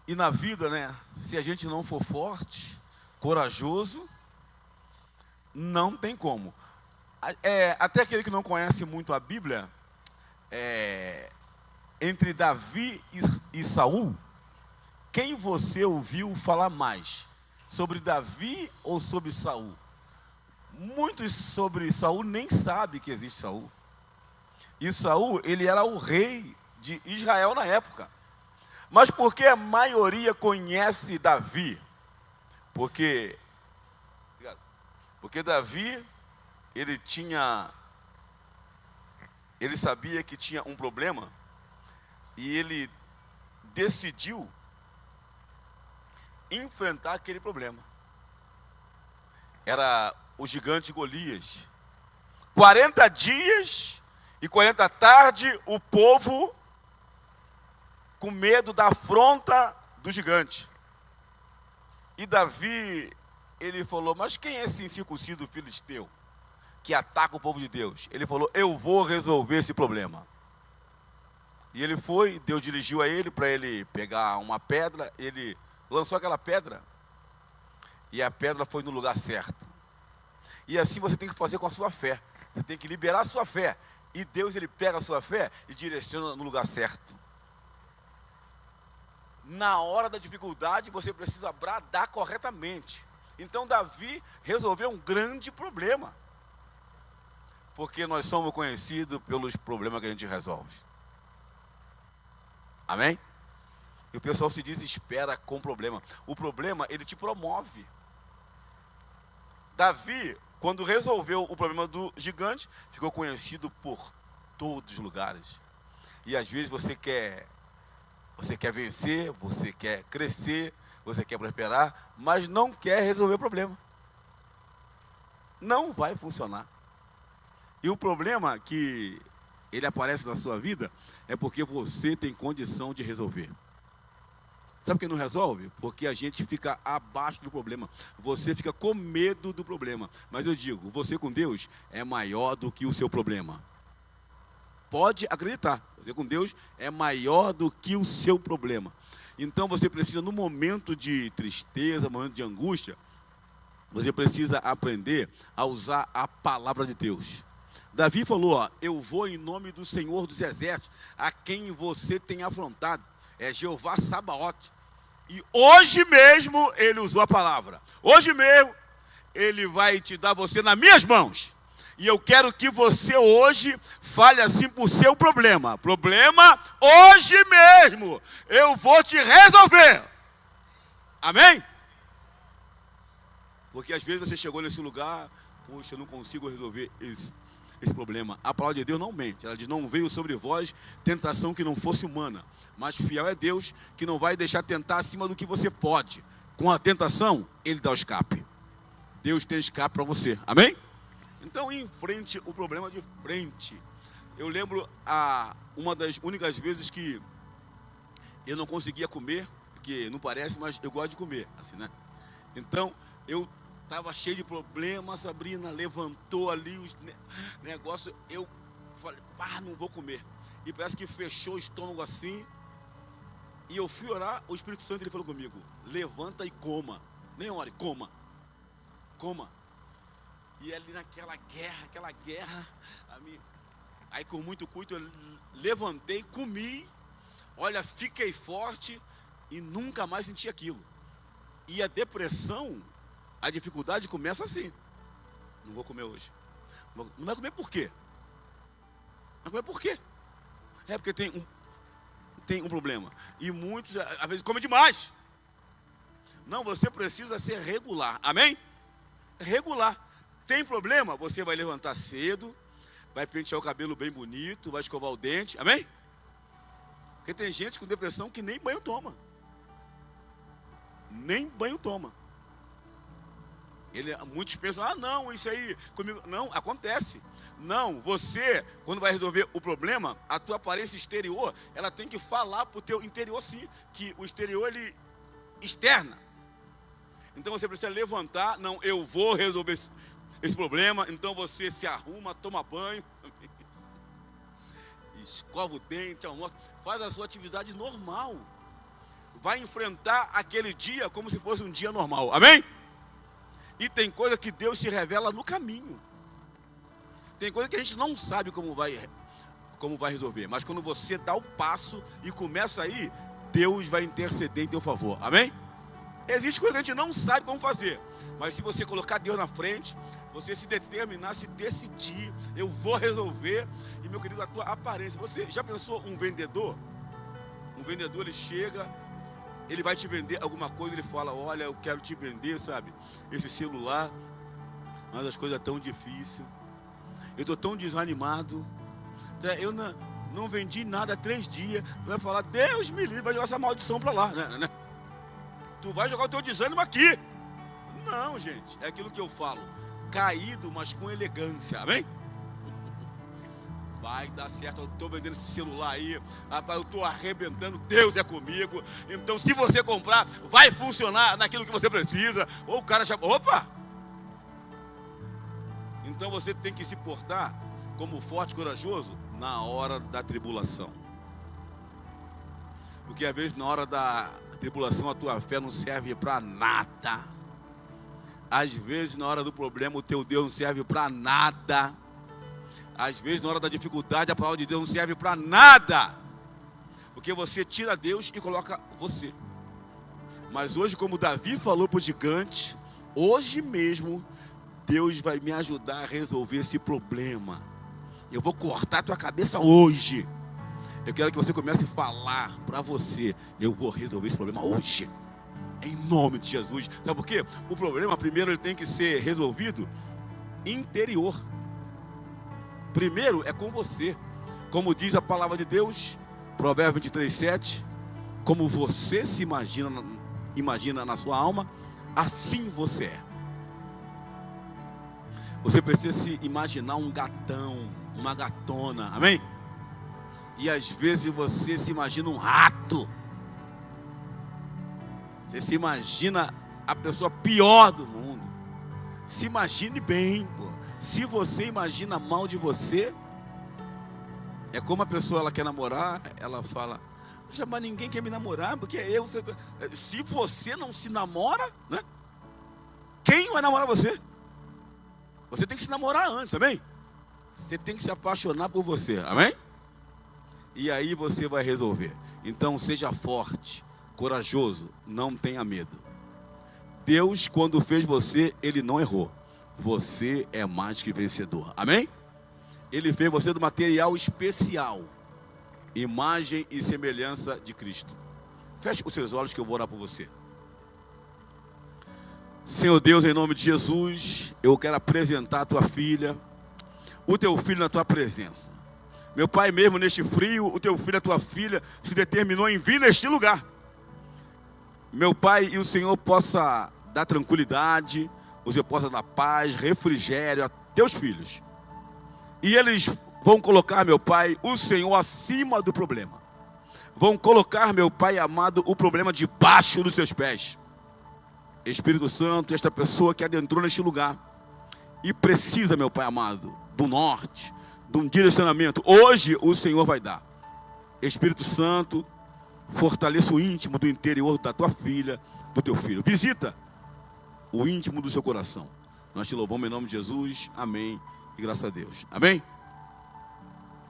E na vida, né, se a gente não for forte, corajoso, não tem como. Até aquele que não conhece muito a Bíblia, entre Davi e Saul, quem você ouviu falar mais? Sobre Davi ou sobre Saul? Muitos sobre Saul nem sabem que existe Saul. E Saul, ele era o rei de Israel na época. Mas por que a maioria conhece Davi? Porque Davi, ele sabia que tinha um problema e ele decidiu enfrentar aquele problema. Era o gigante Golias. 40 dias e 40 tardes, o povo com medo da afronta do gigante. E Davi, ele falou, mas quem é esse incircunciso filisteu que ataca o povo de Deus? Ele falou, eu vou resolver esse problema. E ele foi, Deus dirigiu a ele para ele pegar uma pedra, ele lançou aquela pedra e a pedra foi no lugar certo. E assim você tem que fazer com a sua fé. Você tem que liberar a sua fé. E Deus, ele pega a sua fé e direciona no lugar certo. Na hora da dificuldade, você precisa bradar corretamente. Então Davi resolveu um grande problema. Porque nós somos conhecidos pelos problemas que a gente resolve. Amém? E o pessoal se desespera com o problema. O problema, ele te promove. Davi, quando resolveu o problema do gigante, ficou conhecido por todos os lugares. E às vezes você quer vencer, você quer crescer, você quer prosperar, mas não quer resolver o problema. Não vai funcionar. E o problema que ele aparece na sua vida é porque você tem condição de resolver. Sabe por que não resolve? Porque a gente fica abaixo do problema. Você fica com medo do problema. Mas eu digo, você com Deus é maior do que o seu problema. Pode acreditar, você com Deus é maior do que o seu problema. Então você precisa, no momento de tristeza, momento de angústia, você precisa aprender a usar a palavra de Deus. Davi falou, eu vou em nome do Senhor dos Exércitos, a quem você tem afrontado, é Jeová Sabaote. E hoje mesmo ele usou a palavra. Hoje mesmo ele vai te dar você nas minhas mãos. E eu quero que você hoje fale assim para o seu problema. Problema, hoje mesmo eu vou te resolver. Amém? Porque às vezes você chegou nesse lugar, poxa, eu não consigo resolver esse problema. A palavra de Deus não mente. Ela diz, não veio sobre vós tentação que não fosse humana. Mas fiel é Deus, que não vai deixar tentar acima do que você pode. Com a tentação, ele dá o escape. Deus tem escape para você. Amém? Então, enfrente o problema de frente. Eu lembro uma das únicas vezes que eu não conseguia comer, porque não parece, mas eu gosto de comer, assim, né? Então, eu estava cheio de problemas, Sabrina levantou ali os negócios, eu falei, não vou comer. E parece que fechou o estômago assim, e eu fui orar, o Espírito Santo, ele falou comigo, levanta e coma. Nem ore, coma. Coma. E ali naquela guerra, aí com muito cuidado eu levantei, comi, olha, fiquei forte e nunca mais senti aquilo. E a depressão, a dificuldade começa assim, não vou comer hoje. Não vai comer por quê? Vai comer por quê? É porque tem um problema. E muitos, às vezes, comem demais. Não, você precisa ser regular, amém? Regular. Tem problema? Você vai levantar cedo, vai pentear o cabelo bem bonito, vai escovar o dente, amém? Porque tem gente com depressão que nem banho toma. Nem banho toma. Muitos pensam, não, isso aí comigo. Não, acontece. Não, você, quando vai resolver o problema, a tua aparência exterior, ela tem que falar para o teu interior sim, que o exterior ele externa. Então você precisa levantar, não, eu vou resolver esse problema. Então você se arruma, toma banho, escova o dente, almoça, faz a sua atividade normal. vai enfrentar aquele dia como se fosse um dia normal, amém? E tem coisa que Deus se revela no caminho. Tem coisa que a gente não sabe como vai resolver, mas quando você dá o passo e começa aí, Deus vai interceder em teu favor, amém? Existe coisa que a gente não sabe como fazer, mas se você colocar Deus na frente, você se determinar, se decidir, eu vou resolver. E meu querido, a tua aparência, você já pensou um vendedor? Um vendedor, ele chega, ele vai te vender alguma coisa, ele fala, olha, eu quero te vender, sabe, esse celular, mas as coisas estão difíceis, eu estou tão desanimado, eu não vendi nada há 3 dias, tu vai falar, Deus me livre, vai jogar essa maldição para lá, né? Tu vai jogar o teu desânimo aqui. Não, gente, é aquilo que eu falo, caído, mas com elegância, amém? Vai dar certo, eu estou vendendo esse celular aí, rapaz, eu estou arrebentando, Deus é comigo, então se você comprar, vai funcionar naquilo que você precisa. Ou o cara chama, opa! Então você tem que se portar como forte e corajoso na hora da tribulação. Porque às vezes na hora da tribulação a tua fé não serve para nada. Às vezes na hora do problema o teu Deus não serve para nada. Às vezes na hora da dificuldade a palavra de Deus não serve para nada. Porque você tira Deus e coloca você. Mas hoje, como Davi falou para o gigante, hoje mesmo Deus vai me ajudar a resolver esse problema. Eu vou cortar a tua cabeça hoje. Eu quero que você comece a falar para você, eu vou resolver esse problema hoje, em nome de Jesus. Sabe por quê? O problema, primeiro, ele tem que ser resolvido interior. Primeiro é com você. Como diz a palavra de Deus, Provérbios 23:7, como você se imagina na sua alma, assim você é. Você precisa se imaginar um gatão, uma gatona, amém? E às vezes você se imagina um rato. Você se imagina a pessoa pior do mundo. Se imagine bem, pô. Se você imagina mal de você, é como a pessoa, ela quer namorar, ela fala, mas ninguém quer me namorar, porque eu... Se você não se namora, né? Quem vai namorar você? Você tem que se namorar antes, amém? Você tem que se apaixonar por você, amém? E aí você vai resolver. Então seja forte, corajoso, não tenha medo. Deus, quando fez você, Ele não errou. Você é mais que vencedor, amém? Ele fez você do material especial, imagem e semelhança de Cristo. Feche os seus olhos que eu vou orar por você. Senhor Deus, em nome de Jesus, eu quero apresentar a tua filha, o teu filho na tua presença. Meu Pai, mesmo neste frio, o teu filho e a tua filha se determinou em vir neste lugar. Meu Pai, e o Senhor possa dar tranquilidade, o Senhor possa dar paz, refrigério a teus filhos. E eles vão colocar, meu Pai, o Senhor acima do problema. Vão colocar, meu Pai amado, o problema debaixo dos seus pés. Espírito Santo, esta pessoa que adentrou neste lugar e precisa, meu Pai amado, do norte, de um direcionamento, hoje o Senhor vai dar. Espírito Santo, fortaleça o íntimo do interior da tua filha, do teu filho. Visita o íntimo do seu coração. Nós te louvamos em nome de Jesus, amém, e graças a Deus, amém?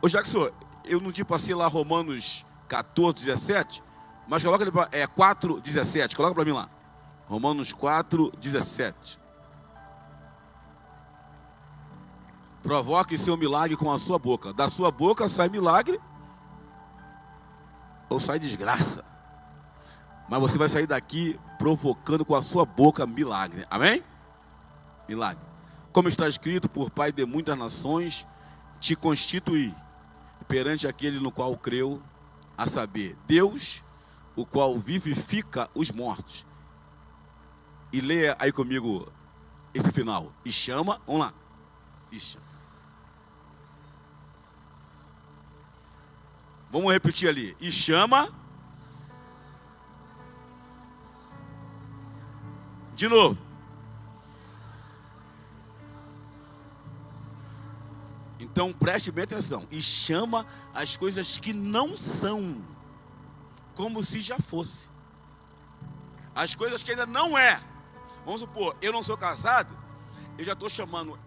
Ô Jackson, eu não te passei lá Romanos 14:17, mas coloca ali para 4:17, coloca para mim lá. Romanos 4:17. Provoque seu milagre com a sua boca. Da sua boca sai milagre ou sai desgraça. Mas você vai sair daqui provocando com a sua boca milagre. Amém? Milagre. Como está escrito, por Pai de muitas nações, te constituí perante aquele no qual creu, a saber, Deus, o qual vivifica os mortos. E leia aí comigo esse final. E chama, vamos lá. E chama. Vamos repetir ali. E chama. De novo. Então preste bem atenção. E chama as coisas que não são, como se já fosse. As coisas que ainda não é. Vamos supor, eu não sou casado, eu já estou chamando,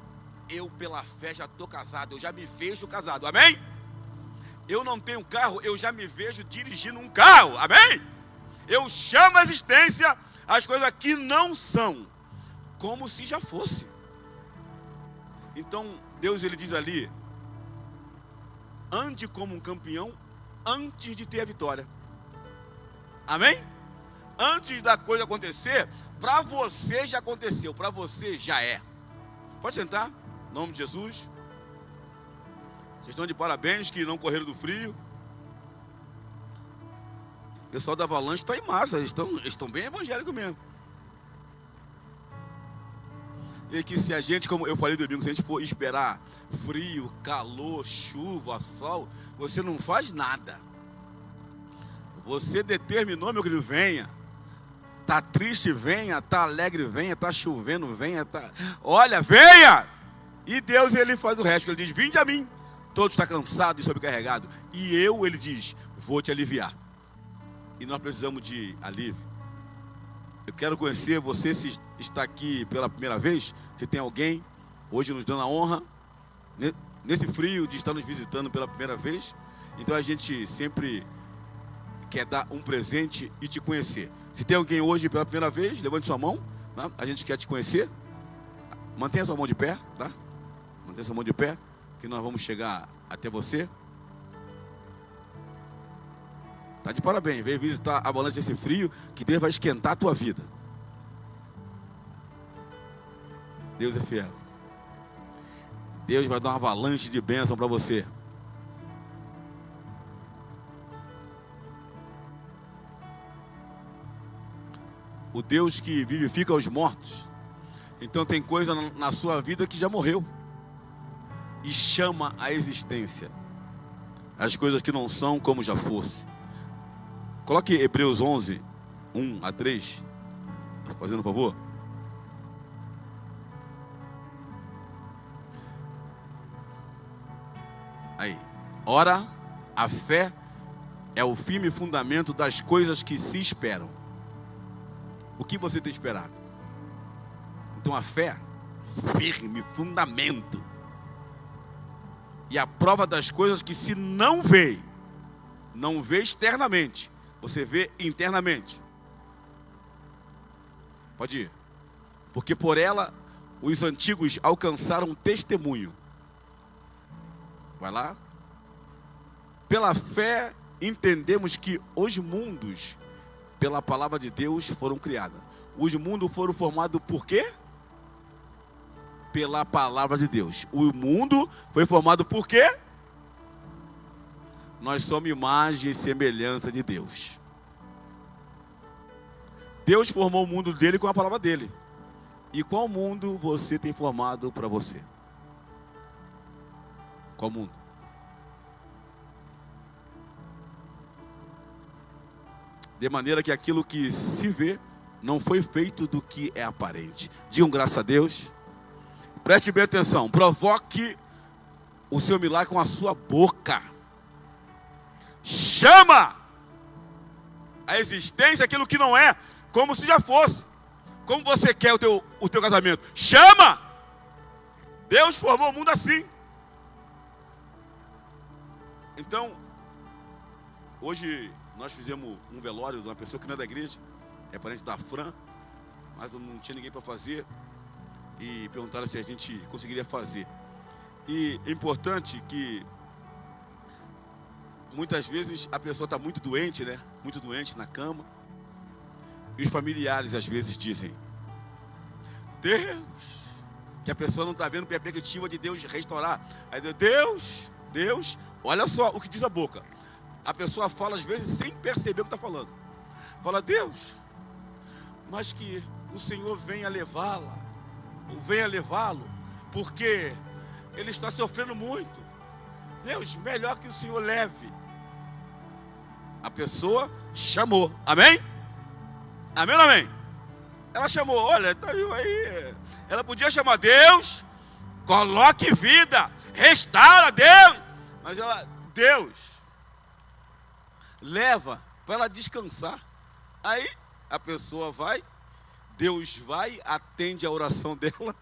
eu pela fé já estou casado, eu já me vejo casado, amém? Eu não tenho carro, eu já me vejo dirigindo um carro, amém? Eu chamo a existência as coisas que não são, como se já fosse. Então, Deus ele diz ali, ande como um campeão antes de ter a vitória, amém? Antes da coisa acontecer, para você já aconteceu, para você já é. Pode sentar, em nome de Jesus. Vocês estão de parabéns que não correram do frio. O pessoal da Avalanche está em massa, eles estão bem evangélicos mesmo. E que se a gente, como eu falei domingo, se a gente for esperar frio, calor, chuva, sol, você não faz nada. Você determinou, meu querido, venha. Está triste, venha. Está alegre, venha. Está chovendo, venha. Olha, venha! E Deus, ele faz o resto. Ele diz, vinde a mim. Todos estão cansados e sobrecarregados. E eu, ele diz, vou te aliviar. E nós precisamos de alívio. Eu quero conhecer você, se está aqui pela primeira vez. Se tem alguém, hoje nos dando a honra, nesse frio, de estar nos visitando pela primeira vez. Então a gente sempre quer dar um presente e te conhecer. Se tem alguém hoje pela primeira vez, levante sua mão, tá? A gente quer te conhecer. Mantenha sua mão de pé, tá? Mantenha sua mão de pé, que nós vamos chegar até você. Tá de parabéns, veio visitar a Avalanche desse frio, que Deus vai esquentar a tua vida. Deus é fiel. Deus vai dar uma avalanche de bênção para você. O Deus que vivifica os mortos. Então tem coisa na sua vida que já morreu. E chama a existência as coisas que não são como já fosse. Coloque Hebreus 11, 1 a 3. Fazendo um favor. Aí. Ora, a fé é o firme fundamento das coisas que se esperam. O que você tem esperado? Então a fé, firme fundamento. E a prova das coisas que se não vê externamente, você vê internamente. Pode ir. Porque por ela os antigos alcançaram testemunho. Vai lá. Pela fé entendemos que os mundos, pela palavra de Deus, foram criados. Os mundos foram formados por quê? Pela palavra de Deus. O mundo foi formado por quê? Nós somos imagem e semelhança de Deus. Deus formou o mundo dele com a palavra dele. E qual mundo você tem formado para você? Qual mundo? De maneira que aquilo que se vê não foi feito do que é aparente. Digam graças a Deus. Preste bem atenção. Provoque o seu milagre com a sua boca. Chama a existência aquilo que não é, como se já fosse. Como você quer o teu casamento? Chama! Deus formou o mundo assim. Então, hoje nós fizemos um velório de uma pessoa que não é da igreja, é parente da Fran, mas não tinha ninguém para fazer. E perguntaram se a gente conseguiria fazer. E é importante que muitas vezes a pessoa está muito doente, né? Muito doente na cama. E os familiares às vezes dizem: Deus, que a pessoa não está vendo a perspectiva de Deus restaurar. Aí Deus, olha só o que diz a boca. A pessoa fala às vezes sem perceber o que está falando. Fala: Deus, mas que o Senhor venha levá-la, ou venha levá-lo, porque ele está sofrendo muito. Deus, melhor que o Senhor leve. A pessoa chamou, amém? Amém ou amém? Ela chamou, olha, tá aí. Ela podia chamar: Deus, coloque vida, restaura, Deus. Mas ela: Deus, leva para ela descansar. Aí a pessoa vai, Deus vai, atende a oração dela,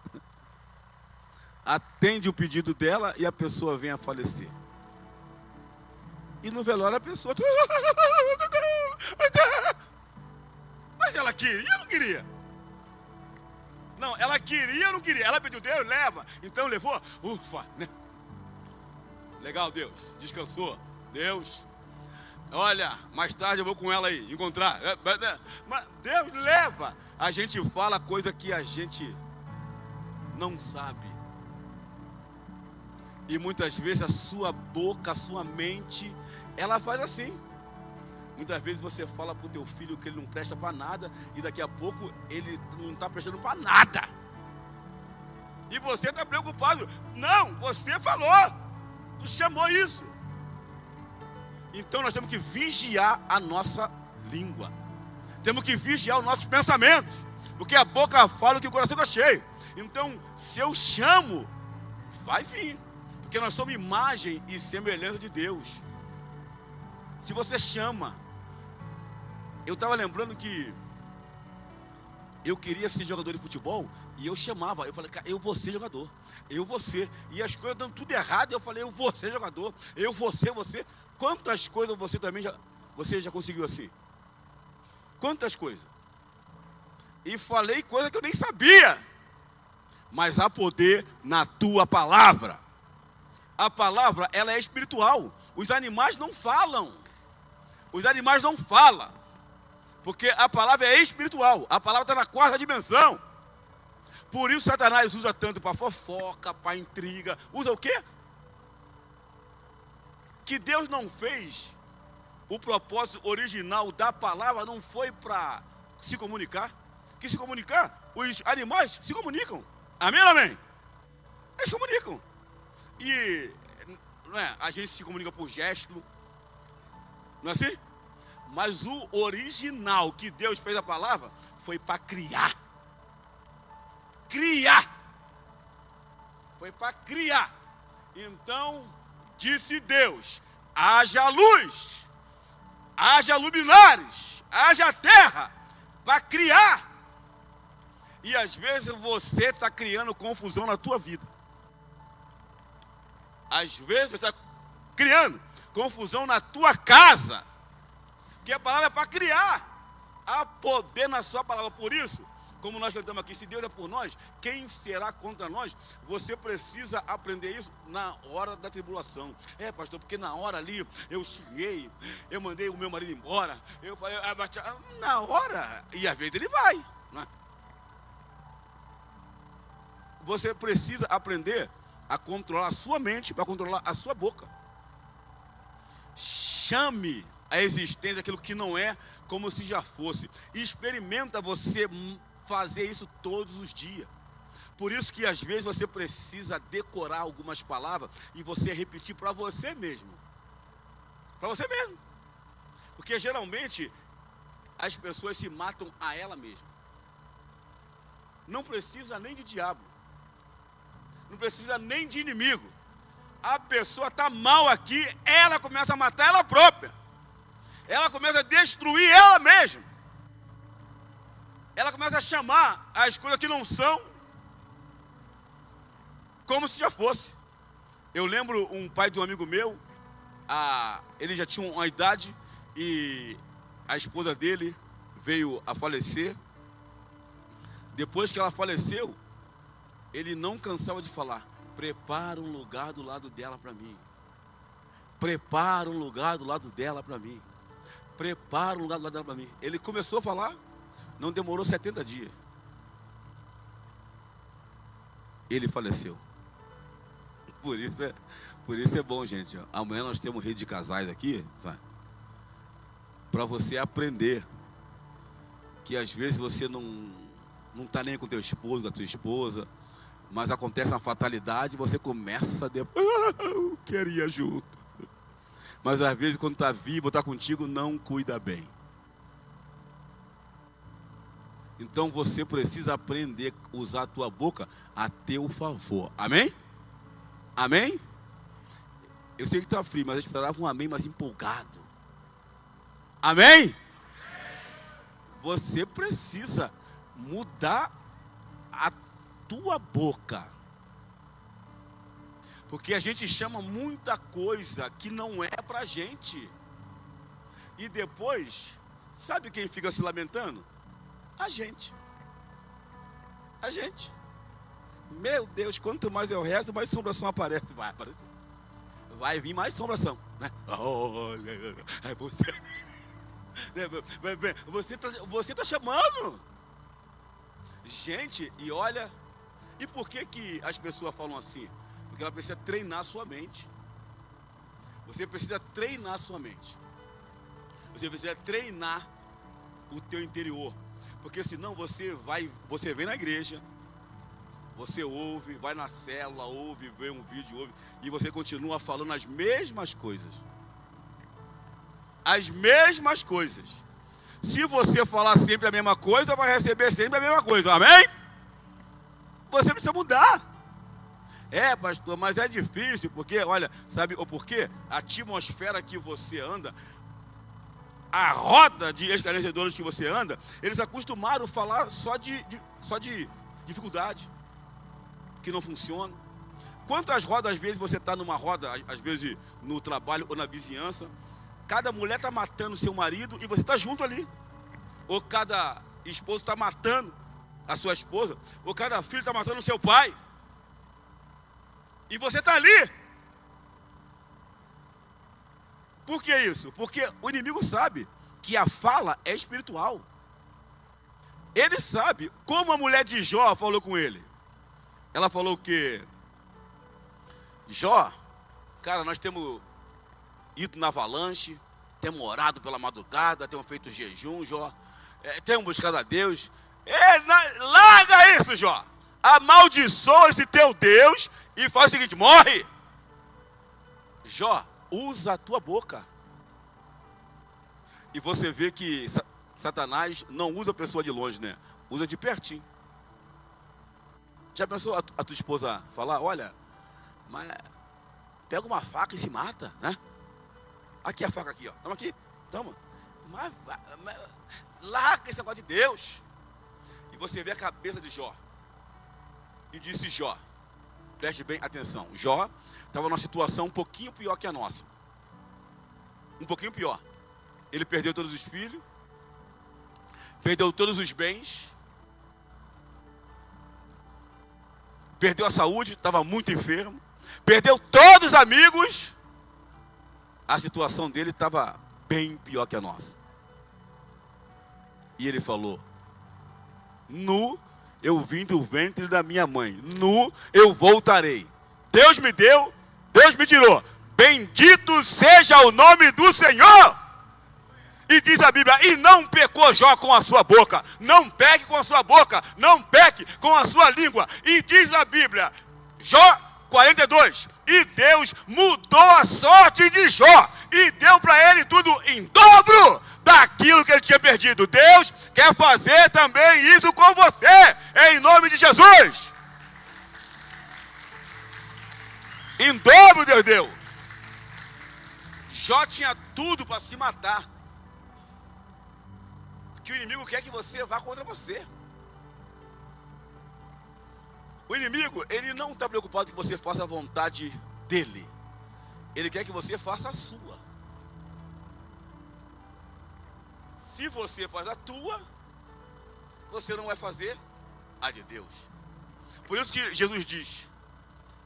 atende o pedido dela e a pessoa vem a falecer. E no velório a pessoa... Mas ela queria ou não queria? Não, ela queria ou não queria? Ela pediu, Deus, leva. Então levou, ufa, né? Legal, Deus, descansou. Deus, olha, mais tarde eu vou com ela aí, encontrar. Mas Deus leva. A gente fala coisa que a gente não sabe. E muitas vezes a sua boca, a sua mente, ela faz assim. Muitas vezes você fala para o teu filho que ele não presta para nada, e daqui a pouco ele não está prestando para nada. E você está preocupado. Não, você falou, tu chamou isso. Então nós temos que vigiar a nossa língua. Temos que vigiar os nossos pensamentos. Porque a boca fala o que o coração está cheio. Então, se eu chamo, vai vir. Porque nós somos imagem e semelhança de Deus. Se você chama. Eu estava lembrando que eu queria ser jogador de futebol e eu chamava. Eu falei, cara, eu vou ser jogador. Eu vou ser. E as coisas dando tudo errado. Eu falei, eu vou ser jogador. Eu vou ser você. Quantas coisas você já conseguiu assim? Quantas coisas? E falei coisa que eu nem sabia. Mas há poder na tua palavra. A palavra, ela é espiritual. Os animais não falam. Os animais não falam. Porque a palavra é espiritual. A palavra está na quarta dimensão. Por isso Satanás usa tanto para fofoca, para intriga. Usa o quê? Que Deus não fez. O propósito original da palavra não foi para se comunicar. Que se comunicar, os animais se comunicam. Amém ou amém? Eles se comunicam. E não é, a gente se comunica por gesto. Não é assim? Mas o original que Deus fez a palavra foi para criar. Criar. Foi para criar. Então, disse Deus, haja luz, haja luminares, haja terra, para criar. E às vezes você está criando confusão na tua vida. Às vezes você está criando confusão na tua casa. Que a palavra é para criar. Há poder na sua palavra. Por isso, como nós cantamos aqui, se Deus é por nós, quem será contra nós? Você precisa aprender isso na hora da tribulação. É, pastor, porque na hora ali eu xinguei, eu mandei o meu marido embora, eu falei, na hora, e às vezes ele vai, né? Você precisa aprender a controlar a sua mente para controlar a sua boca. Chame a existência daquilo que não é como se já fosse. E experimenta você fazer isso todos os dias. Por isso que às vezes você precisa decorar algumas palavras e você repetir para você mesmo. Para você mesmo. Porque geralmente as pessoas se matam a ela mesma. Não precisa nem de diabo. Não precisa nem de inimigo. A pessoa está mal aqui, ela começa a matar ela própria. Ela começa a destruir ela mesma. Ela começa a chamar as coisas que não são como se já fosse. Eu lembro um pai de um amigo meu, ele já tinha uma idade e a esposa dele veio a falecer. Depois que ela faleceu, ele não cansava de falar, prepara um lugar do lado dela para mim. Prepara um lugar do lado dela para mim. Prepara um lugar do lado dela para mim. Ele começou a falar, não demorou 70 dias. Ele faleceu. Por isso é bom, gente. Amanhã nós temos rede de casais aqui, para você aprender que às vezes você não está nem com teu esposo, com a tua esposa, mas acontece uma fatalidade e você começa a eu queria junto. Mas às vezes quando está vivo, está contigo, não cuida bem. Então você precisa aprender a usar a tua boca a teu favor. Amém? Amém? Eu sei que está frio, mas eu esperava um amém mais empolgado. Amém? você precisa mudar a tua boca. Porque a gente chama muita coisa que não é pra gente. E depois, sabe quem fica se lamentando? A gente. A gente. Meu Deus, quanto mais eu rezo, mais assombração aparece. Vai aparecer. Vai vir mais assombração, né? Você tá chamando. Gente, e olha, e por que as pessoas falam assim? Porque ela precisa treinar a sua mente. Você precisa treinar a sua mente. Você precisa treinar o teu interior. Porque senão você vem na igreja, você ouve, vai na célula, ouve, vê um vídeo, ouve, e você continua falando as mesmas coisas. As mesmas coisas. Se você falar sempre a mesma coisa, vai receber sempre a mesma coisa, amém? Você precisa mudar. É, pastor, mas é difícil, porque, olha, sabe o porquê? A atmosfera que você anda, a roda de esclarecedores que você anda, eles acostumaram a falar só de dificuldade, que não funciona. Quantas rodas, às vezes, você está numa roda, às vezes no trabalho ou na vizinhança, cada mulher está matando seu marido e você está junto ali. Ou cada esposo está matando a sua esposa, ou cada filho está matando o seu pai. E você está ali. Por que isso? Porque o inimigo sabe que a fala é espiritual. Ele sabe como a mulher de Jó falou com ele. Ela falou que Jó, cara, nós temos ido na avalanche, temos orado pela madrugada, temos feito jejum, Jó, temos buscado a Deus. Larga isso, Jó. Amaldiçoa esse teu Deus e faz o seguinte, morre. Jó, usa a tua boca. E você vê que Satanás não usa a pessoa de longe, né? Usa de pertinho. Já pensou a tua esposa falar, olha, mas pega uma faca e se mata, né? Aqui a faca aqui, ó. Toma aqui, toma. Mas larga esse negócio de Deus. E você vê a cabeça de Jó. E disse Jó, preste bem atenção, Jó estava numa situação um pouquinho pior que a nossa. Um pouquinho pior. Ele perdeu todos os filhos, perdeu todos os bens, perdeu a saúde, estava muito enfermo, perdeu todos os amigos. A situação dele estava bem pior que a nossa. E ele falou, nu eu vim do ventre da minha mãe, nu eu voltarei. Deus me deu, Deus me tirou. Bendito seja o nome do Senhor. E diz a Bíblia, e não pecou Jó com a sua boca. Não peque com a sua boca, não peque com a sua língua. E diz a Bíblia, Jó 42, e Deus mudou a sorte de Jó e deu para ele tudo em dobro daquilo que ele tinha perdido. Deus quer fazer também isso com você, em nome de Jesus. Em dobro Deus deu. Jó tinha tudo para se matar. Que o inimigo quer que você vá contra você. O inimigo, ele não está preocupado que você faça a vontade dele. Ele quer que você faça a sua. Se você faz a tua, você não vai fazer a de Deus. Por isso que Jesus diz,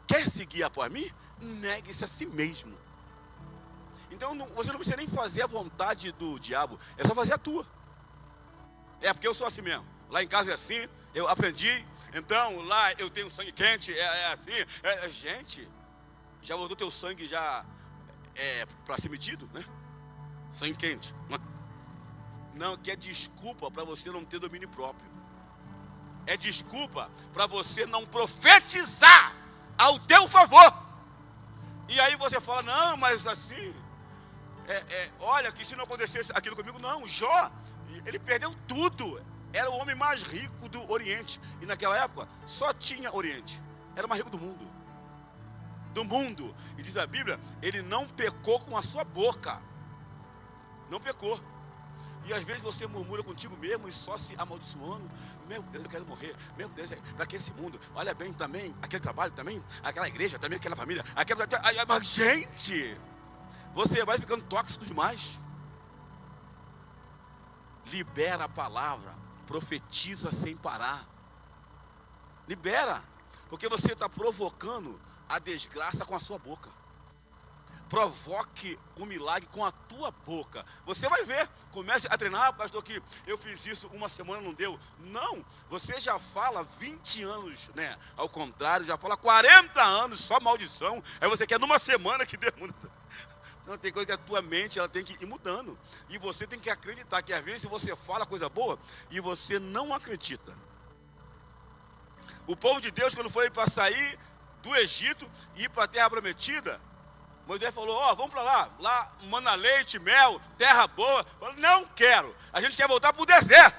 quer seguir após mim? Negue-se a si mesmo. Então você não precisa nem fazer a vontade do diabo, é só fazer a tua. É porque eu sou assim mesmo. Lá em casa é assim, eu aprendi. Então lá eu tenho sangue quente, é assim. Gente, já botou teu sangue já para ser metido, né? Sangue quente. Não, que é desculpa para você não ter domínio próprio. É desculpa para você não profetizar ao teu favor. E aí você fala, não, mas assim, olha, que se não acontecesse aquilo comigo, não, Jó, ele perdeu tudo. Era o homem mais rico do Oriente. E naquela época, só tinha Oriente. Era o mais rico do mundo. Do mundo. E diz a Bíblia, ele não pecou com a sua boca. Não pecou. E às vezes você murmura contigo mesmo e só se amaldiçoando. Meu Deus, eu quero morrer. Meu Deus, para que esse mundo? Olha bem também, aquele trabalho também, aquela igreja também, aquela família. Mas, gente, você vai ficando tóxico demais. Libera a palavra, profetiza sem parar. Libera, porque você está provocando a desgraça com a sua boca. Provoque um milagre com a tua boca. Você vai ver. Comece a treinar. Pastor, que eu fiz isso uma semana, não deu. Não, você já fala 20 anos, né? Ao contrário, já fala 40 anos, só maldição. Aí você quer numa semana que dê. Não, tem coisa que a tua mente ela tem que ir mudando. E você tem que acreditar que às vezes você fala coisa boa e você não acredita. O povo de Deus, quando foi para sair do Egito e ir para a terra prometida, Moisés falou, vamos para lá manda leite, mel, terra boa. Falou, não quero, a gente quer voltar para o deserto.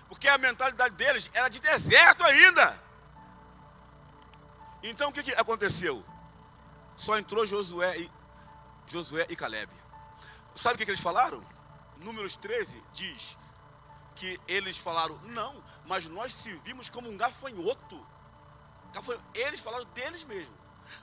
Porque a mentalidade deles era de deserto ainda. Então o que aconteceu? Só entrou Josué e Caleb. Sabe o que eles falaram? Números 13 diz que eles falaram, não, mas nós servimos como um gafanhoto. Eles falaram deles mesmos.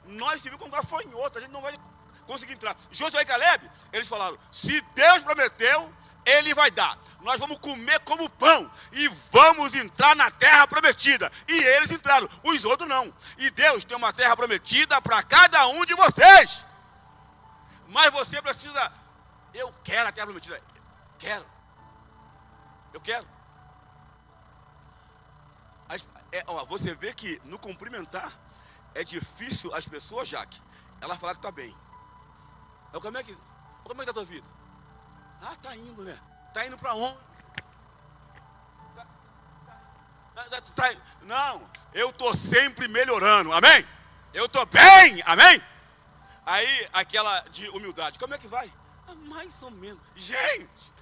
Nós servimos como gafanhoto, a gente não vai conseguir entrar. Josué e Caleb, eles falaram, se Deus prometeu, Ele vai dar. Nós vamos comer como pão e vamos entrar na terra prometida. E eles entraram, os outros não. E Deus tem uma terra prometida para cada um de vocês. Mas você precisa, eu quero a terra prometida. Eu quero. Você vê que no cumprimentar é difícil as pessoas, Jaque, ela falar que está bem. Como é que está a tua vida? Está indo, né? Está indo para onde? Não, eu estou sempre melhorando, amém? Eu estou bem, amém? Aí, aquela de humildade, como é que vai? Mais ou menos. Gente,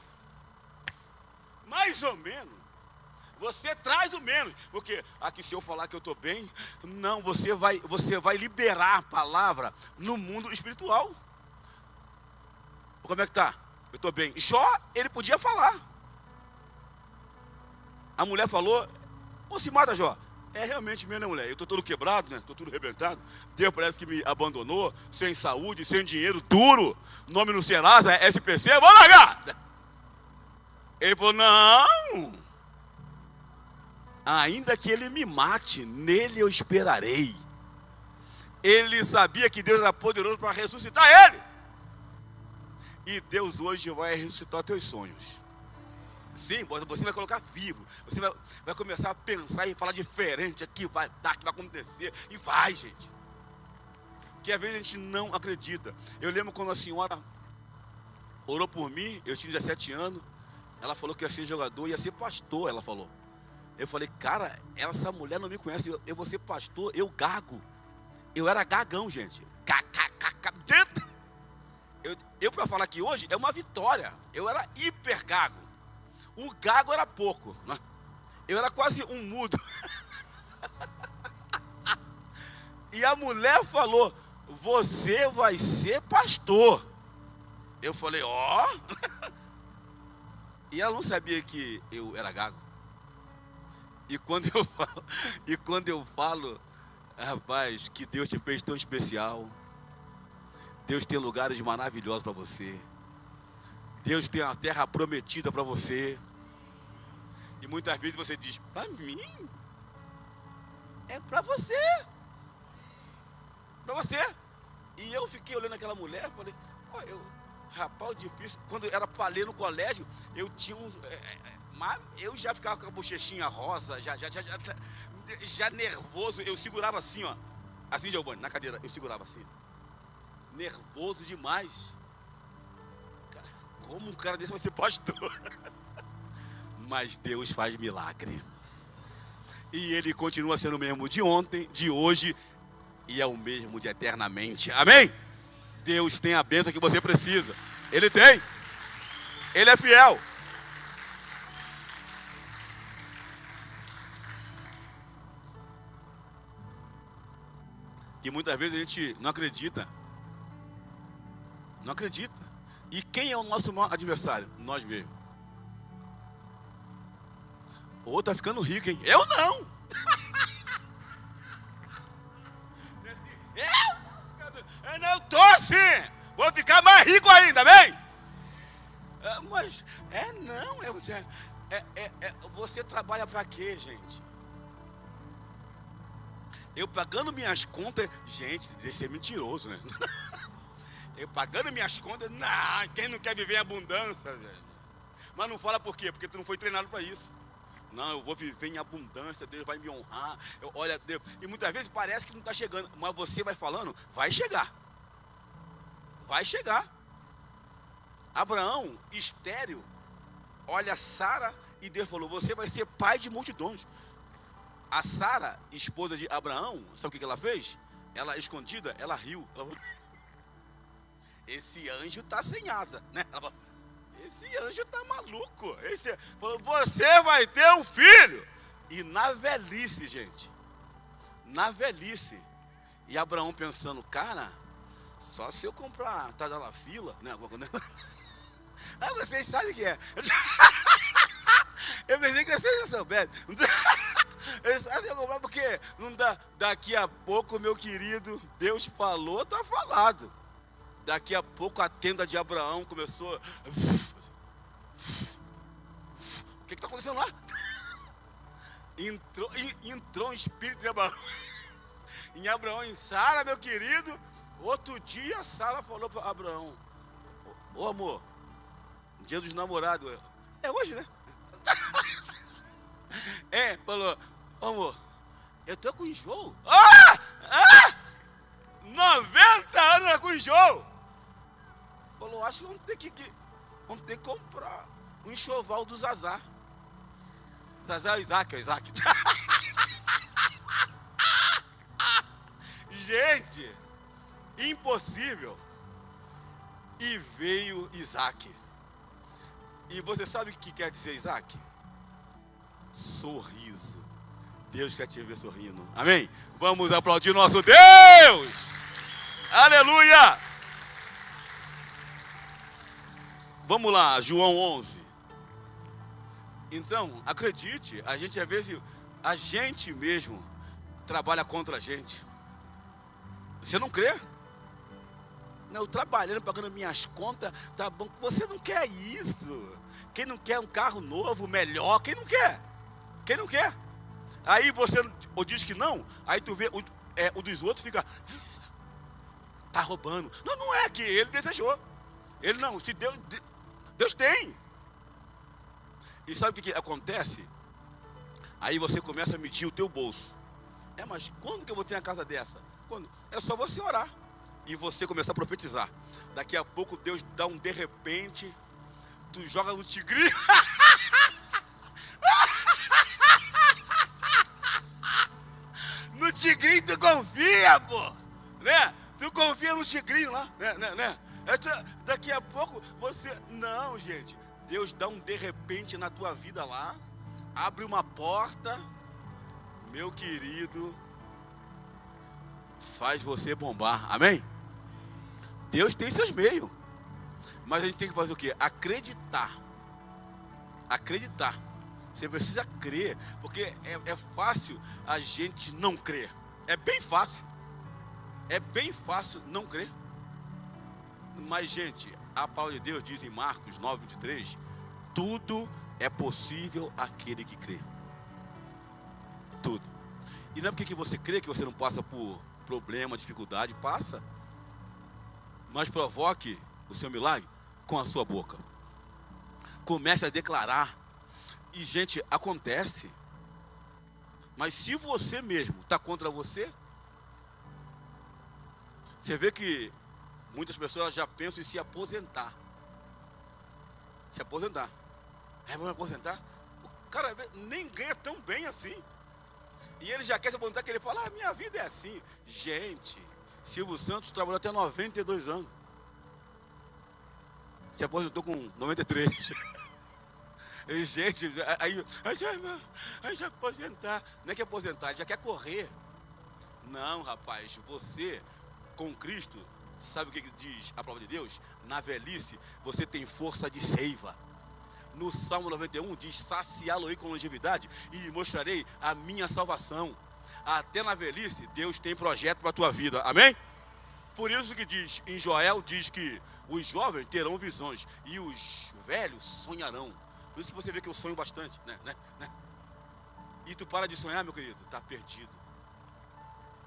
mais ou menos. Você traz o menos, porque aqui se eu falar que eu estou bem, não, você vai liberar a palavra no mundo espiritual. Como é que está? Eu estou bem. Jó, ele podia falar. A mulher falou, se mata, Jó. É realmente mesmo, né, mulher? Eu estou todo quebrado, né? Estou tudo arrebentado. Deus parece que me abandonou, sem saúde, sem dinheiro, duro. Nome no Serasa, SPC, vou largar. Ele falou, não. Ainda que ele me mate, nele eu esperarei. Ele sabia que Deus era poderoso para ressuscitar ele. E Deus hoje vai ressuscitar teus sonhos. Sim, você vai colocar vivo. Você vai começar a pensar e falar diferente. Aqui vai dar, que vai acontecer. E vai, gente. Porque às vezes a gente não acredita. Eu lembro quando a senhora orou por mim, eu tinha 17 anos. Ela falou que ia ser jogador, ia ser pastor, ela falou. Eu falei, cara, essa mulher não me conhece, eu vou ser pastor, eu gago. Eu era gagão, gente. Dentro. Eu para falar aqui hoje é uma vitória. Eu era hiper gago. O gago era pouco, né? Eu era quase um mudo. E a mulher falou, você vai ser pastor. Eu falei, E ela não sabia que eu era gago. E quando eu falo, rapaz, que Deus te fez tão especial. Deus tem lugares maravilhosos para você. Deus tem a terra prometida para você. E muitas vezes você diz, para mim? É para você. Para você. E eu fiquei olhando aquela mulher, falei, rapaz, difícil. Quando era para ler no colégio, eu tinha mas eu já ficava com a bochechinha rosa, já nervoso. Eu segurava assim, assim, Giovanni, na cadeira, eu segurava assim. Nervoso demais. Cara, como um cara desse vai ser pastor? Mas Deus faz milagre. E Ele continua sendo o mesmo de ontem, de hoje, e é o mesmo de eternamente. Amém? Deus tem a bênção que você precisa. Ele tem. Ele é fiel. E muitas vezes a gente não acredita. Não acredita. E quem é o nosso maior adversário? Nós mesmos. Ô, tá ficando rico, hein? Eu não! Eu não tô assim! Vou ficar mais rico ainda, bem? Mas, não, você trabalha pra quê, gente? Eu pagando minhas contas, gente, deixa de ser mentiroso, né? Eu pagando minhas contas, não, quem não quer viver em abundância, velho? Mas não fala por quê? Porque tu não foi treinado para isso. Não, eu vou viver em abundância, Deus vai me honrar. Olha, Deus. E muitas vezes parece que não está chegando, mas você vai falando, vai chegar. Vai chegar. Abraão, estéril, olha Sara e Deus falou, você vai ser pai de multidões. A Sara, esposa de Abraão, sabe o que ela fez? Ela, escondida, ela riu. Ela falou, esse anjo está sem asa, né? Ela falou, esse anjo está maluco. Falou, você vai ter um filho. E na velhice, gente, na velhice. E Abraão pensando, cara, só se eu comprar Tadalafila, né? Vocês sabem o que é. Eu pensei que vocês já soubessem. Eu comprar porque não dá. Daqui a pouco, meu querido, Deus falou, tá falado. Daqui a pouco a tenda de Abraão começou. O que está acontecendo lá? Entrou um espírito de Abraão. Em Abraão, em Sara, meu querido. Outro dia, Sara falou para Abraão: ô amor, dia dos namorados. É hoje, né? Falou: ô amor, eu tô com enjoo. 90 anos com enjoo. Falou: acho que vamos ter que comprar um enxoval do Zazá. Zazá é o Isaac. Gente, impossível. E veio Isaac. E você sabe o que quer dizer Isaac? Sorriso. Deus quer te ver sorrindo. Amém? Vamos aplaudir nosso Deus. Aleluia. Vamos lá, João 11. Então, acredite, a gente às vezes, a gente mesmo trabalha contra a gente. Você não crê? Não, eu trabalhando, pagando minhas contas, tá bom. Você não quer isso. Quem não quer um carro novo, melhor? Quem não quer? Quem não quer? Aí você diz que não, aí tu vê o dos outros, fica, tá roubando. Não, não é que ele desejou. Ele não, se Deus tem. E sabe o que acontece? Aí você começa a medir o teu bolso. Mas quando que eu vou ter uma casa dessa? Quando? É só você orar. E você começar a profetizar. Daqui a pouco Deus dá um de repente. Tu joga no tigrinho. No tigrinho tu confia, pô. Né? Tu confia no tigrinho lá. Né? Daqui a pouco você... Não, gente. Deus dá um de repente na tua vida lá. Abre uma porta. Meu querido. Faz você bombar. Amém? Deus tem seus meios. Mas a gente tem que fazer o quê? Acreditar. Acreditar. Você precisa crer. Porque é fácil a gente não crer. É bem fácil. É bem fácil não crer. Mas, gente, a palavra de Deus diz em Marcos 9:23, tudo é possível àquele que crê. Tudo. E não é porque você crê que você não passa por problema, dificuldade, passa. Mas provoque o seu milagre com a sua boca. Comece a declarar. E, gente, acontece. Mas se você mesmo está contra você, você vê que muitas pessoas já pensam em se aposentar. Se aposentar. Vamos aposentar? O cara nem ganha tão bem assim. E ele já quer se aposentar, que ele fala, minha vida é assim. Gente, Silvio Santos trabalhou até 92 anos. Se aposentou com 93. E, gente, aí já aposentar. Não é que aposentar, ele já quer correr. Não, rapaz, você, com Cristo, Sabe o que diz a palavra de Deus? Na velhice você tem força de seiva. No Salmo 91 diz: saciá-lo-ei com longevidade e lhe mostrarei a minha salvação. Até na velhice Deus tem projeto para a tua vida, amém? Por isso que diz, em Joel diz que os jovens terão visões e os velhos sonharão. Por isso que você vê que eu sonho bastante, né? E tu para de sonhar, meu querido, está perdido.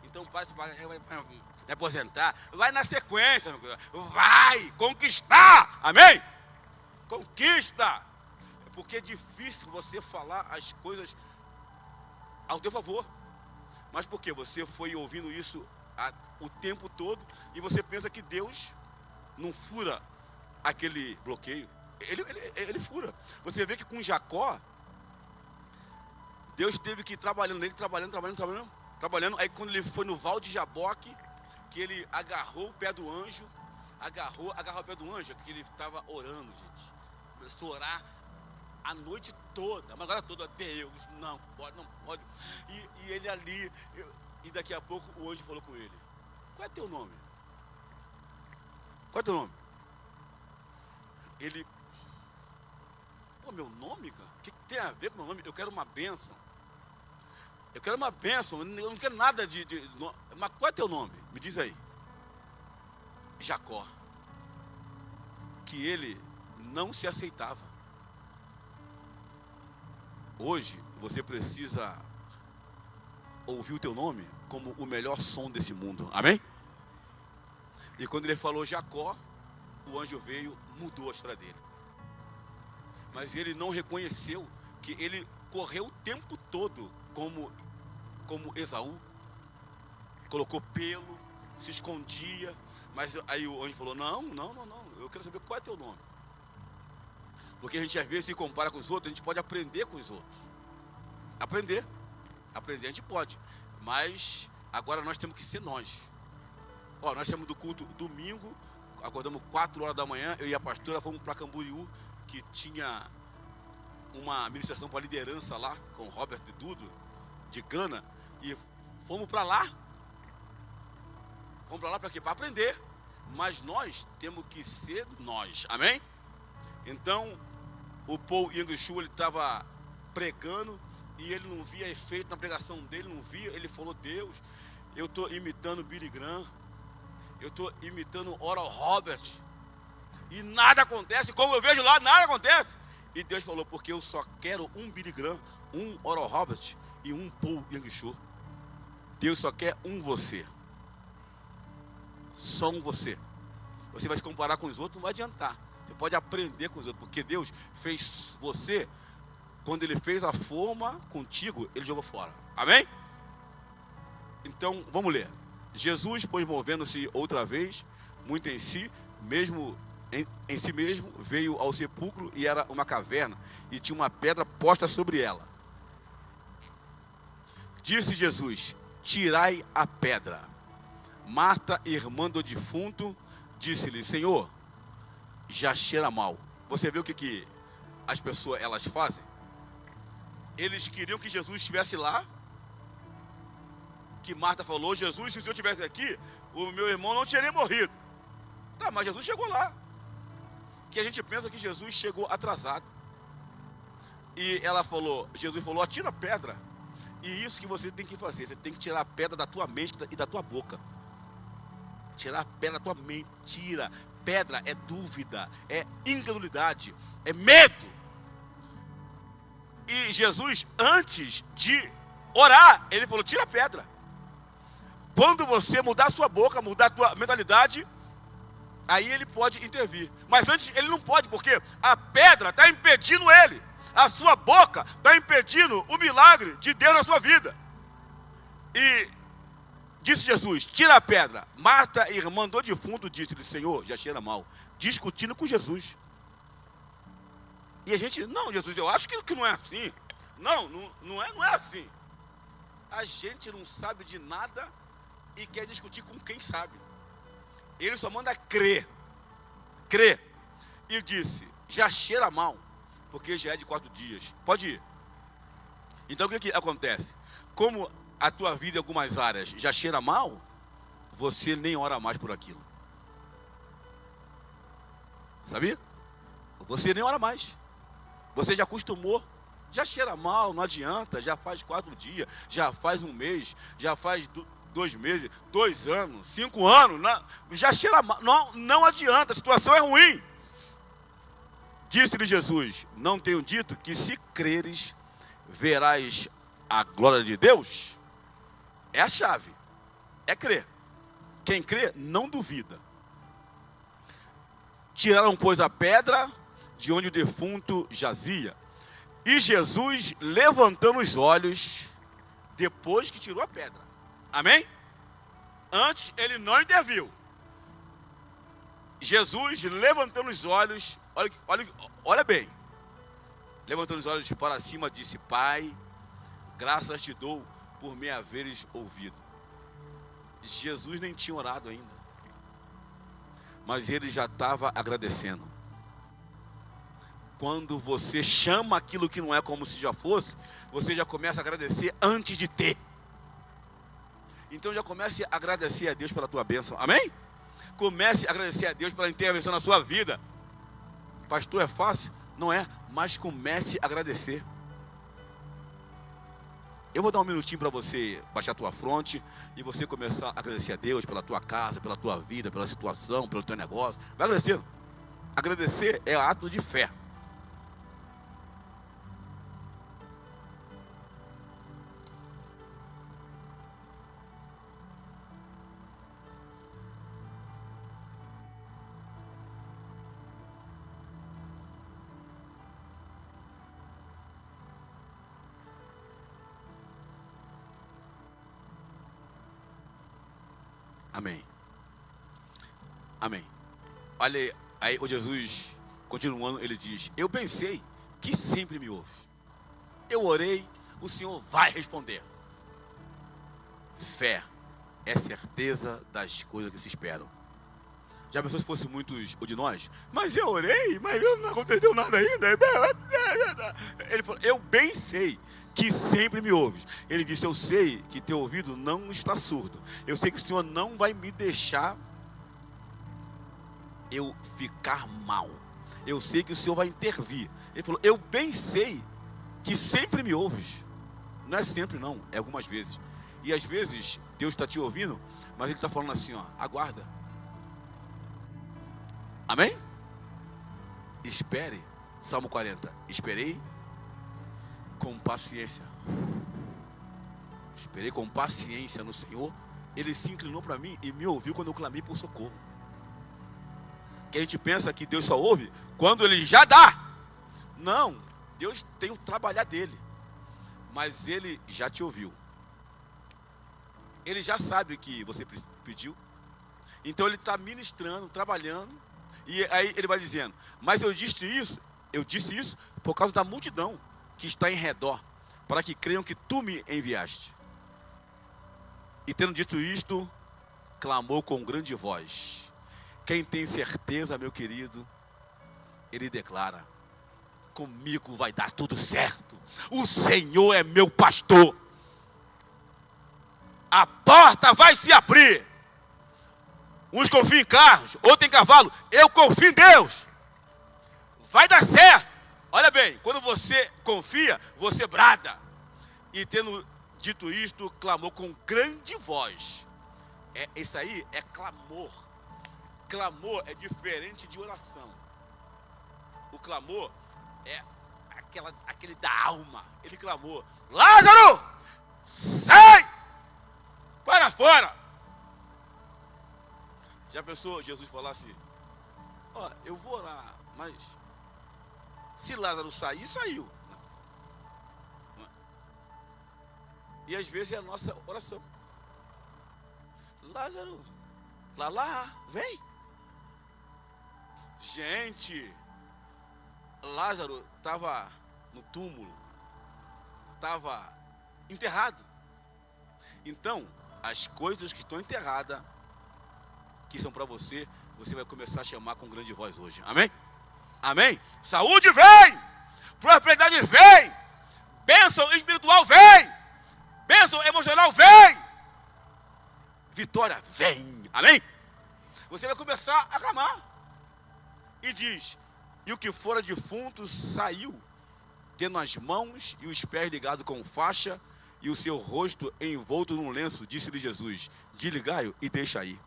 Então vai me aposentar, vai na sequência, meu querido. Vai conquistar, amém? Conquista. Porque é difícil você falar as coisas ao teu favor. Mas por quê? Você foi ouvindo isso o tempo todo e você pensa que Deus não fura aquele bloqueio. Ele fura. Você vê que com Jacó, Deus teve que ir trabalhando nele, trabalhando. Aí quando ele foi no Val de Jaboque, que ele agarrou o pé do anjo, agarrou o pé do anjo, que ele estava orando, gente. Começou a orar a noite toda, a madrugada toda. Deus, não pode. E ele ali, e daqui a pouco o anjo falou com ele: qual é teu nome? Qual é teu nome? Ele: pô, meu nome, cara? O que tem a ver com meu nome? Eu quero uma bênção. Eu não quero nada de mas qual é teu nome? Me diz aí. Jacó. Que ele não se aceitava. Hoje você precisa ouvir o teu nome como o melhor som desse mundo, amém? E quando ele falou Jacó, o anjo veio, mudou a história dele. Mas ele não reconheceu que ele correu o tempo todo como Esaú, colocou pelo, se escondia. Mas aí o anjo falou: não, eu quero saber qual é teu nome. Porque a gente às vezes se compara com os outros, a gente pode aprender com os outros. Aprender a gente pode, mas agora nós temos que ser nós. Nós temos do culto domingo, acordamos 4 horas da manhã, eu e a pastora fomos para Camboriú, que tinha uma ministração para liderança lá, com Robert e Dudo, de Gana, e fomos para lá. Vamos para lá para quê? Para aprender. Mas nós temos que ser nós, amém? Então, o Paul Yangchu, ele estava pregando e ele não via efeito na pregação dele, não via. Ele falou: Deus, eu estou imitando Billy Graham, eu estou imitando Oral Roberts, e nada acontece. Como eu vejo lá, nada acontece. E Deus falou: porque eu só quero um Billy Graham, um Oral Roberts e um Paul Yangchu. Deus só quer um você. Só um você. Você vai se comparar com os outros, não vai adiantar. Você pode aprender com os outros, porque Deus fez você. Quando Ele fez a forma contigo, Ele jogou fora. Amém? Então, vamos ler. Jesus, pois, movendo-se outra vez, muito em si, mesmo em si mesmo, veio ao sepulcro, e era uma caverna, e tinha uma pedra posta sobre ela. Disse Jesus: tirai a pedra. Marta, irmã do defunto, disse-lhe: Senhor, já cheira mal. Você vê o que as pessoas elas fazem? Eles queriam que Jesus estivesse lá. Que Marta falou: Jesus, se o Senhor estivesse aqui, o meu irmão não teria morrido. Tá, mas Jesus chegou lá. Que a gente pensa que Jesus chegou atrasado. E Jesus falou: atira a pedra. E isso que você tem que fazer. Você tem que tirar a pedra da tua mente e da tua boca. Tirar a pedra da tua mente. Tira. Pedra é dúvida, é incredulidade, é medo. E Jesus, antes de orar, Ele falou: tira a pedra. Quando você mudar a sua boca, mudar a tua mentalidade, aí Ele pode intervir. Mas antes Ele não pode, porque a pedra está impedindo Ele. A sua boca está impedindo o milagre de Deus na sua vida. E disse Jesus: tira a pedra. Marta, irmã do defunto, disse-lhe: Senhor, já cheira mal. Discutindo com Jesus. E a gente: não, Jesus, eu acho que não é assim. Não é assim. A gente não sabe de nada e quer discutir com quem sabe. Ele só manda crer. Crer. E disse: já cheira mal, porque já é de 4 dias. Pode ir. Então o que acontece? Como a tua vida em algumas áreas já cheira mal, você nem ora mais por aquilo. Sabia? Você nem ora mais. Você já acostumou. Já cheira mal, não adianta. Já faz 4 dias, já faz 1 mês, já faz 2 meses, 2 anos, 5 anos. Já cheira mal. Não adianta, a situação é ruim. Disse-lhe Jesus: não tenho dito que se creres, verás a glória de Deus? É a chave. É crer. Quem crê, não duvida. Tiraram, pois, a pedra de onde o defunto jazia. E Jesus, levantando os olhos, depois que tirou a pedra. Amém? Antes, ele não interviu. Jesus, levantando os olhos, olha bem. Levantando os olhos para cima, disse: Pai, graças te dou por me haveres ouvido. Jesus nem tinha orado ainda, mas ele já estava agradecendo. Quando você chama aquilo que não é como se já fosse, você já começa a agradecer antes de ter. Então já comece a agradecer a Deus pela tua bênção. Amém? Comece a agradecer a Deus pela intervenção na sua vida. Pastor, é fácil? Não é, mas comece a agradecer. Eu vou dar um minutinho para você baixar a tua fronte e você começar a agradecer a Deus pela tua casa, pela tua vida, pela situação, pelo teu negócio. Vai agradecendo. Agradecer é ato de fé. Amém. Amém. Olha aí, o Jesus, continuando, ele diz: eu pensei que sempre me ouve. Eu orei, o Senhor vai responder. Fé é certeza das coisas que se esperam. Já pensou se fosse muitos de nós? Mas eu orei, mas não aconteceu nada ainda. Ele falou: eu bem sei que sempre me ouves. Ele disse: eu sei que teu ouvido não está surdo. Eu sei que o Senhor não vai me deixar eu ficar mal. Eu sei que o Senhor vai intervir. Ele falou: eu bem sei que sempre me ouves. Não é sempre não, é algumas vezes. E às vezes Deus está te ouvindo, mas Ele está falando assim, ó: aguarda. Amém? Espere. Salmo 40. Esperei com paciência. Esperei com paciência no Senhor. Ele se inclinou para mim e me ouviu quando eu clamei por socorro. Que a gente pensa que Deus só ouve quando Ele já dá. Não, Deus tem o trabalhar dele. Mas Ele já te ouviu. Ele já sabe o que você pediu. Então Ele está ministrando, trabalhando. E aí Ele vai dizendo: mas eu disse isso por causa da multidão que está em redor, para que creiam que tu me enviaste. E tendo dito isto, clamou com grande voz. Quem tem certeza, meu querido, ele declara: comigo vai dar tudo certo. O Senhor é meu pastor. A porta vai se abrir. Uns confiam em carros, outros em cavalo. Eu confio em Deus. Vai dar certo. Olha bem, quando você confia, você brada. E tendo dito isto, clamou com grande voz. Isso aí é clamor. Clamor é diferente de oração. O clamor é aquele da alma. Ele clamou: Lázaro, sai para fora. Já pensou Jesus falar assim: ó, eu vou orar, mas se Lázaro sair, saiu. E às vezes é a nossa oração: Lázaro, lá, vem. Gente, Lázaro estava no túmulo, estava enterrado. Então, as coisas que estão enterradas, que são para você, você vai começar a chamar com grande voz hoje. Amém? Amém? Saúde vem, prosperidade vem, bênção espiritual vem, bênção emocional vem, vitória vem. Amém? Você vai começar a clamar. E diz: e o que fora defunto saiu, tendo as mãos e os pés ligados com faixa, e o seu rosto envolto num lenço. Disse-lhe Jesus: desligai-o e deixa aí.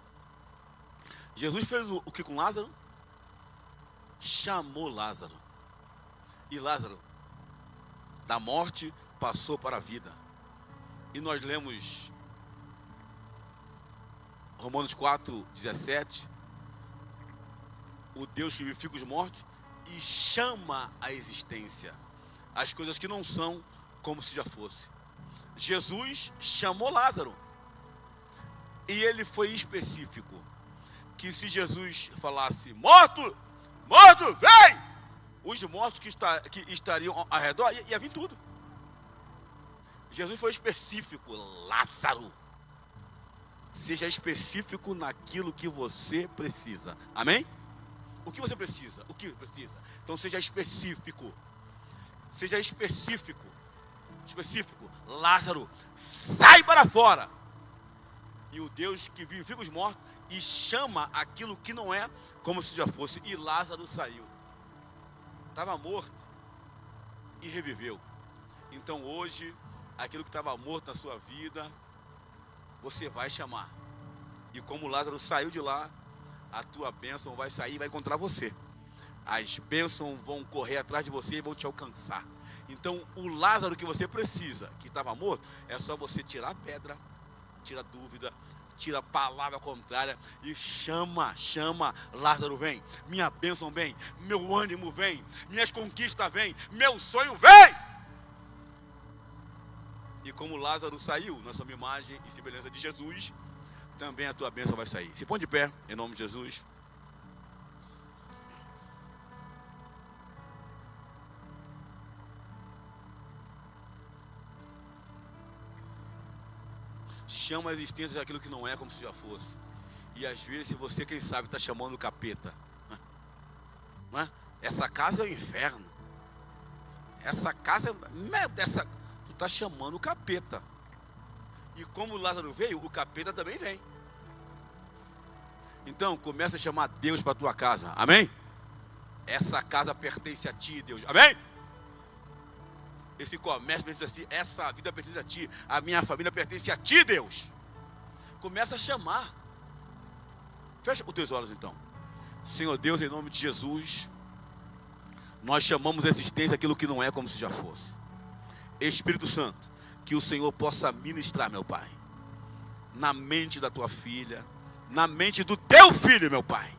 Jesus fez o que com Lázaro? Chamou Lázaro. E Lázaro, da morte, passou para a vida. E nós lemos Romanos 4:17. O Deus que vivifica os mortos e chama à existência as coisas que não são como se já fosse. Jesus chamou Lázaro. E ele foi específico. Que se Jesus falasse: morto, morto, vem! Os mortos que estariam ao redor, ia vir tudo. Jesus foi específico: Lázaro. Seja específico naquilo que você precisa. Amém? O que você precisa? O que precisa? Então seja específico. Seja específico. Específico. Lázaro, sai para fora. E o Deus que vivifica os mortos e chama aquilo que não é como se já fosse. E Lázaro saiu. Estava morto e reviveu. Então hoje, aquilo que estava morto na sua vida, você vai chamar. E como Lázaro saiu de lá, a tua bênção vai sair e vai encontrar você. As bênçãos vão correr atrás de você e vão te alcançar. Então o Lázaro que você precisa, que estava morto, é só você tirar a pedra, tira a dúvida, tira a palavra contrária e chama, Lázaro vem, minha bênção vem, meu ânimo vem, minhas conquistas vem, meu sonho vem. E como Lázaro saiu, nós somos imagem e semelhança de Jesus, também a tua bênção vai sair. Se põe de pé, em nome de Jesus. Chama a existência daquilo que não é como se já fosse. E às vezes você, quem sabe, está chamando o capeta. Não é? Essa casa é o inferno. Essa casa, tu está chamando o capeta. E como Lázaro veio, o capeta também vem. Então começa a chamar Deus para a tua casa. Amém? Essa casa pertence a ti, Deus. Amém? Esse comércio pertence a ti, essa vida pertence a ti, a minha família pertence a ti, Deus. Começa a chamar. Fecha os teus olhos então. Senhor Deus, em nome de Jesus, nós chamamos a existência aquilo que não é como se já fosse. Espírito Santo, que o Senhor possa ministrar, meu Pai, na mente da tua filha, na mente do teu filho, meu Pai,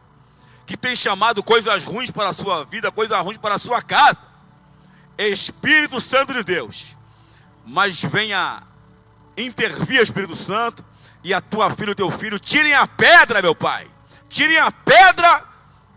que tem chamado coisas ruins para a sua vida, coisas ruins para a sua casa. Espírito Santo de Deus, mas venha intervir, Espírito Santo, e a tua filha e o teu filho tirem a pedra, meu Pai, tirem a pedra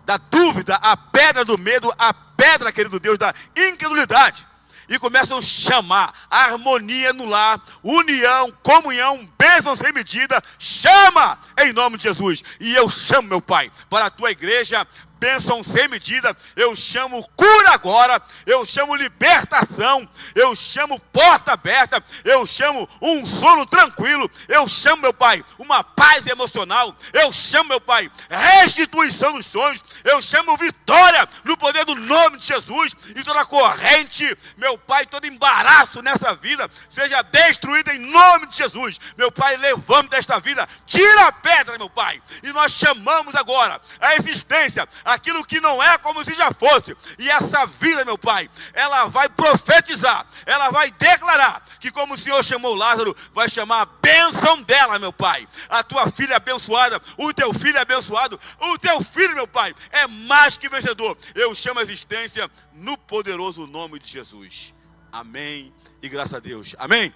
da dúvida, a pedra do medo, a pedra, querido Deus, da incredulidade, e começam a chamar a harmonia no lar, união, comunhão, bênção sem medida. Chama em nome de Jesus. E eu chamo, meu Pai, para a tua igreja, bênção sem medida. Eu chamo cura agora, eu chamo libertação, eu chamo porta aberta, eu chamo um sono tranquilo, eu chamo, meu Pai, uma paz emocional, eu chamo, meu Pai, restituição dos sonhos, eu chamo vitória no poder do nome de Jesus. E toda corrente, meu Pai, todo embaraço nessa vida seja destruída em nome de Jesus. Meu Pai, levanta esta vida, tira a pedra, meu Pai, e nós chamamos agora a existência aquilo que não é como se já fosse. E essa vida, meu Pai, ela vai profetizar, ela vai declarar que como o Senhor chamou Lázaro, vai chamar a bênção dela, meu Pai. A tua filha é abençoada, o teu filho é abençoado, o teu filho, meu Pai, é mais que vencedor. Eu chamo a existência no poderoso nome de Jesus. Amém e graças a Deus. Amém.